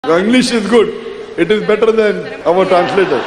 Your English is good. It is better than our translator.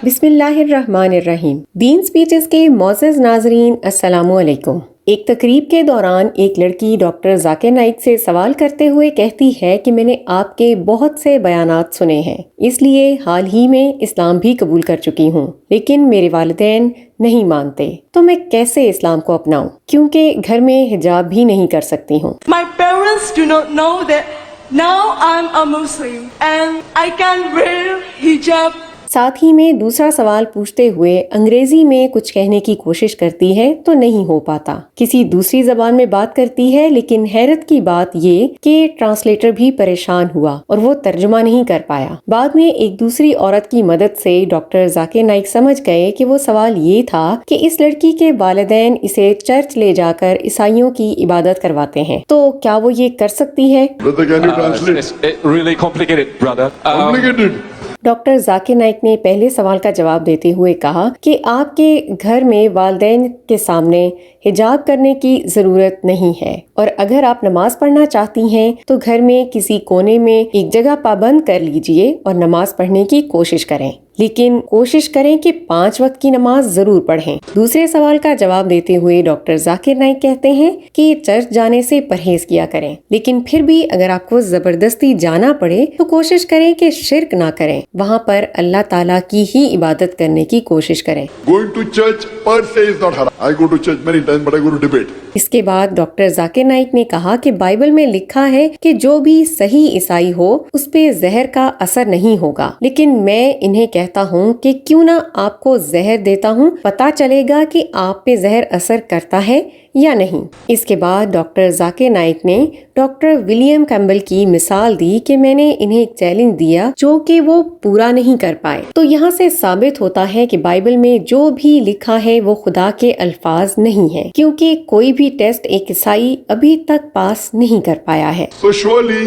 बिस्मिल्लाहिर्रहमानिर्रहीम। दीन speeches के मोअज़्ज़ज़ नाज़रीन, अस्सलामु अलैकुम। एक तकरीब के दौरान एक लड़की डॉक्टर जाकिर नाइक से सवाल करते हुए कहती है कि मैंने आपके बहुत से बयानात सुने हैं, इसलिए हाल ही में इस्लाम भी कबूल कर चुकी हूँ, लेकिन मेरे वालिदैन नहीं मानते, तो मैं कैसे इस्लाम को अपनाऊं, क्योंकि घर में हिजाब भी नहीं कर सकती हूँ। My parents do not know that now I'm a Muslim and I can wear hijab. साथ ही में दूसरा सवाल पूछते हुए अंग्रेजी में कुछ कहने की कोशिश करती है तो नहीं हो पाता, किसी दूसरी जबान में बात करती है, लेकिन हैरत की बात ये कि ट्रांसलेटर भी परेशान हुआ और वो तर्जुमा नहीं कर पाया। बाद में एक दूसरी औरत की मदद से डॉक्टर जाकिर नाइक समझ गए कि वो सवाल ये था कि इस लड़की के वालिदैन इसे चर्च ले जाकर ईसाइयों की इबादत करवाते हैं, तो क्या वो ये कर सकती है? Brother, can you translate? It's really complicated, brother. Complicated. Doctor Zakir Naik ने पहले सवाल का जवाब देते हुए कहा कि आपके घर में वालिदैन के सामने हिजाब करने की ज़रूरत नहीं है, और अगर आप नमाज पढ़ना चाहती हैं तो घर में किसी कोने में एक जगह पाबंद कर लीजिए और नमाज पढ़ने की कोशिश करें, लेकिन कोशिश करें कि 5 वक्त की नमाज जरूर पढ़ें। दूसरे सवाल का जवाब देते हुए डॉक्टर जाकिर नाइक कहते हैं कि चर्च जाने से परहेज किया करें, लेकिन फिर भी अगर आपको जबरदस्ती जाना पड़े तो कोशिश करें कि शिर्क ना करें, वहाँ पर अल्लाह ताला की ही इबादत करने की कोशिश करें। Going to church per se is not haram. I go to church many times, but I go to debate. इसके बाद डॉक्टर जाकिर नाइक ने कहा कि बाइबल में लिखा है कि जो भी सही ईसाई हो उस पे जहर का असर नहीं होगा, लेकिन मैं इन्हें कहता हूँ कि क्यों ना आपको जहर देता हूँ, पता चलेगा कि आप पे जहर असर करता है या नहीं। इसके बाद डॉक्टर जाकिर नाइक ने डॉक्टर विलियम कैम्बल की मिसाल दी कि मैंने इन्हें एक चैलेंज दिया जो कि वो पूरा नहीं कर पाए, तो यहाँ से साबित होता है कि बाइबल में जो भी लिखा है वो खुदा के अल्फाज नहीं है, क्योंकि कोई भी टेस्ट एक ईसाई अभी तक पास नहीं कर पाया है। So surely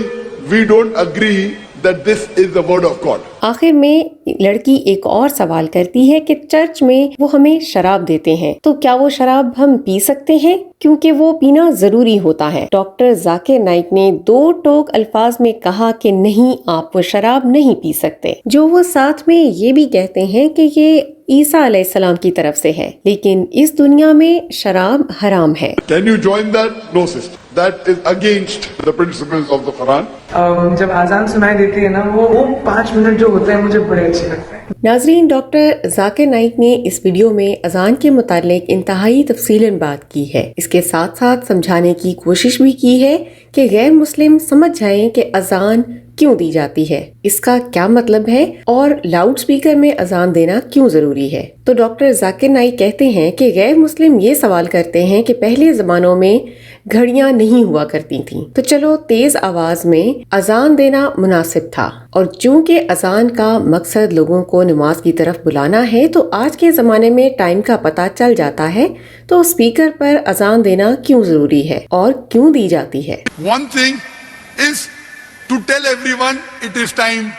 we don't agree that this is the word of God. आखिर में लड़की एक और सवाल करती है कि चर्च में वो हमें शराब देते हैं, तो क्या वो शराब हम पी सकते हैं, क्योंकि वो पीना जरूरी होता है। डॉक्टर जाकिर नाइक ने 2 टोक अल्फाज में कहा कि नहीं, आप वो शराब नहीं पी सकते, जो वो साथ में ये भी कहते हैं कि ये ईसा अलैहिस्सलाम की तरफ से है, लेकिन इस दुनिया में शराब हराम है। Can you join that? No, sister. That is against the principles of the Quran. जब आजान सुनाई देती है ना, वो 5 मिनट जो होते हैं मुझे बड़े अच्छे लगते हैं। नाजरीन, डॉक्टर जाकिर नाइक ने इस वीडियो में अजान के मुतालिक इंतहाई तफसीलन बात की है। इसके साथ साथ समझाने की कोशिश भी की है कि गैर मुस्लिम समझ जाएं कि अजान क्यों दी जाती है, इसका क्या मतलब है और लाउड स्पीकर में अजान देना क्यों जरूरी है। तो डॉक्टर जाकिर नाइक कहते हैं कि गैर मुस्लिम ये सवाल करते हैं कि पहले जमानों में घड़ियां नहीं हुआ करती थीं, तो चलो तेज आवाज में अजान देना मुनासिब था, और चूंकि अजान का मकसद लोगों को नमाज की तरफ बुलाना है, तो आज के जमाने में टाइम का पता चल जाता है, तो स्पीकर पर अजान देना क्यों जरूरी है और क्यों दी जाती है। One thing is to tell everyone it is time.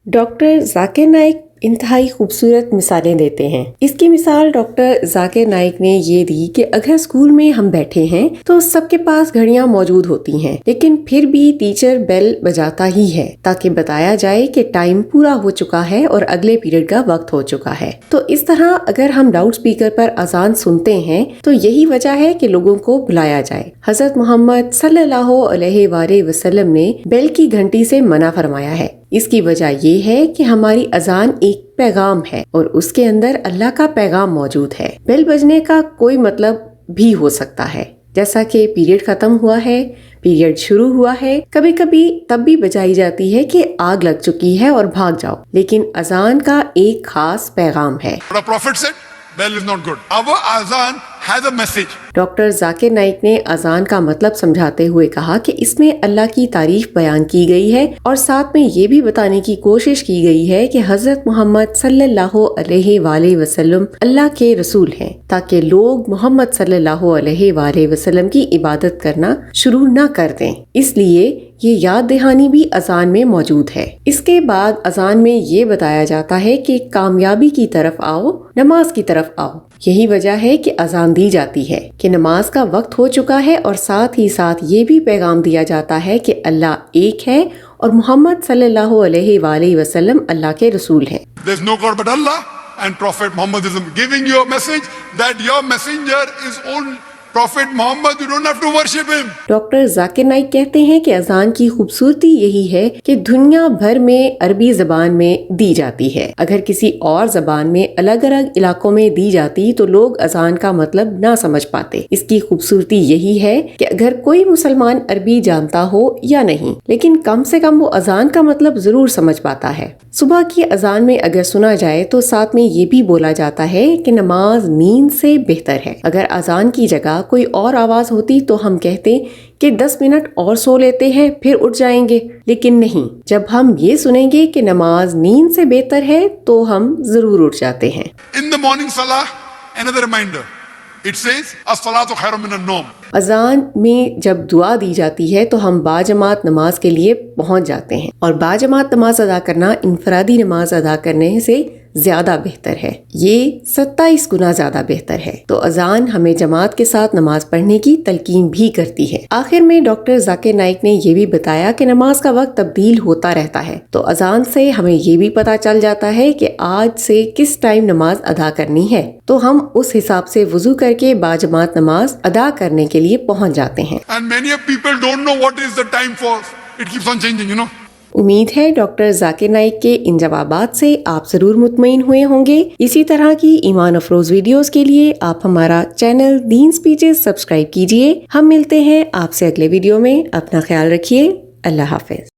Doctor Zakir Naik इंतहाई खूबसूरत मिसालें देते हैं। इसकी मिसाल डॉक्टर जाकिर नाइक ने ये दी कि अगर स्कूल में हम बैठे हैं तो सबके पास घड़ियां मौजूद होती हैं, लेकिन फिर भी टीचर बेल बजाता ही है ताकि बताया जाए कि टाइम पूरा हो चुका है और अगले पीरियड का वक्त हो चुका है। तो इस तरह अगर हम लाउड स्पीकर पर अजान सुनते हैं तो यही वजह है कि लोगों को बुलाया जाए। हजरत मोहम्मद सल्लल्लाहु अलैहि वसल्लम ने बेल की घंटी से मना फरमाया है। इसकी वजह ये है कि हमारी अजान एक पैगाम है और उसके अंदर अल्लाह का पैगाम मौजूद है। बेल बजने का कोई मतलब भी हो सकता है, जैसा कि पीरियड खत्म हुआ है, पीरियड शुरू हुआ है। कभी कभी तब भी बजाई जाती है कि आग लग चुकी है और भाग जाओ, लेकिन अजान का एक खास पैगाम है। The Prophet said, bell is not good. Our azan has a message. Doctor Zakir Naik ने अजान का मतलब समझाते हुए कहा कि इसमें अल्लाह की तारीफ बयान की गई है और साथ में ये भी बताने की कोशिश की गई है कि हजरत मोहम्मद सल्लल्लाहु अलैहि वसल्लम अल्लाह के रसूल हैं, ताकि लोग मोहम्मद सल्लल्लाहु अलैहि वसल्लम की इबादत करना शुरू न कर दें। इसलिए ये याद दहानी भी अजान में मौजूद है। इसके बाद अजान में ये बताया जाता है कि कामयाबी की तरफ आओ, नमाज की तरफ आओ। यही वजह है कि अजान दी जाती है कि नमाज का वक्त हो चुका है, और साथ ही साथ ये भी पैगाम दिया जाता है कि अल्लाह एक है اور محمد صلی اللہ علیہ وآلہ وسلم اللہ کے رسول ہیں۔ There's no God but Allah, and Prophet Muhammad is giving you a message that your messenger is only Prophet Muhammad. You don't have to worship him. Doctor Zakir Naik کہتے ہیں کہ اذان کی خوبصورتی یہی ہے کہ دنیا بھر میں عربی زبان میں دی جاتی ہے۔ اگر کسی اور زبان میں الگ الگ علاقوں میں دی جاتی تو لوگ اذان کا مطلب نہ سمجھ پاتے۔ اس کی خوبصورتی یہی ہے کہ اگر کوئی مسلمان عربی جانتا ہو یا نہیں، لیکن کم سے کم وہ اذان کا مطلب ضرور سمجھ پاتا ہے۔ صبح کی اذان میں اگر سنا جائے تو ساتھ میں یہ بھی بولا جاتا ہے کہ نماز نیند سے بہتر ہے۔ اگر اذان کی جگہ کوئی اور آواز ہوتی تو ہم کہتے کہ 10 منٹ اور سو لیتے ہیں پھر اٹھ جائیں گے، لیکن نہیں، جب ہم یہ سنیں گے کہ نماز نیند سے بہتر ہے تو ہم ضرور اٹھ جاتے ہیں۔ In the morning salah, another reminder. It says, as-salatu khairun min an-nawm. اذان میں جب دعا دی جاتی ہے تو ہم باجماعت نماز کے لیے پہنچ جاتے ہیں، اور باجماعت نماز ادا کرنا انفرادی نماز ادا کرنے سے زیادہ بہتر ہے، یہ 27 گنا زیادہ بہتر ہے۔ تو اذان ہمیں جماعت کے ساتھ نماز پڑھنے کی تلقین بھی کرتی ہے۔ آخر میں ڈاکٹر ذاکر نائک نے یہ بھی بتایا کہ نماز کا وقت تبدیل ہوتا رہتا ہے، تو اذان سے ہمیں یہ بھی پتہ چل جاتا ہے کہ آج سے کس ٹائم نماز ادا کرنی ہے، تو ہم اس حساب سے وضو کر کے باجماعت نماز ادا کرنے کے لیے پہنچ جاتے ہیں۔ And many of people don't know what is the time for. It keeps on changing, you know. امید ہے ڈاکٹر ذاکر نائک کے ان جوابات سے آپ ضرور مطمئن ہوئے ہوں گے۔ اسی طرح کی ایمان افروز ویڈیوز کے لیے آپ ہمارا چینل دین سپیچز سبسکرائب کیجئے۔ ہم ملتے ہیں آپ سے اگلے ویڈیو میں، اپنا خیال رکھیے، اللہ حافظ۔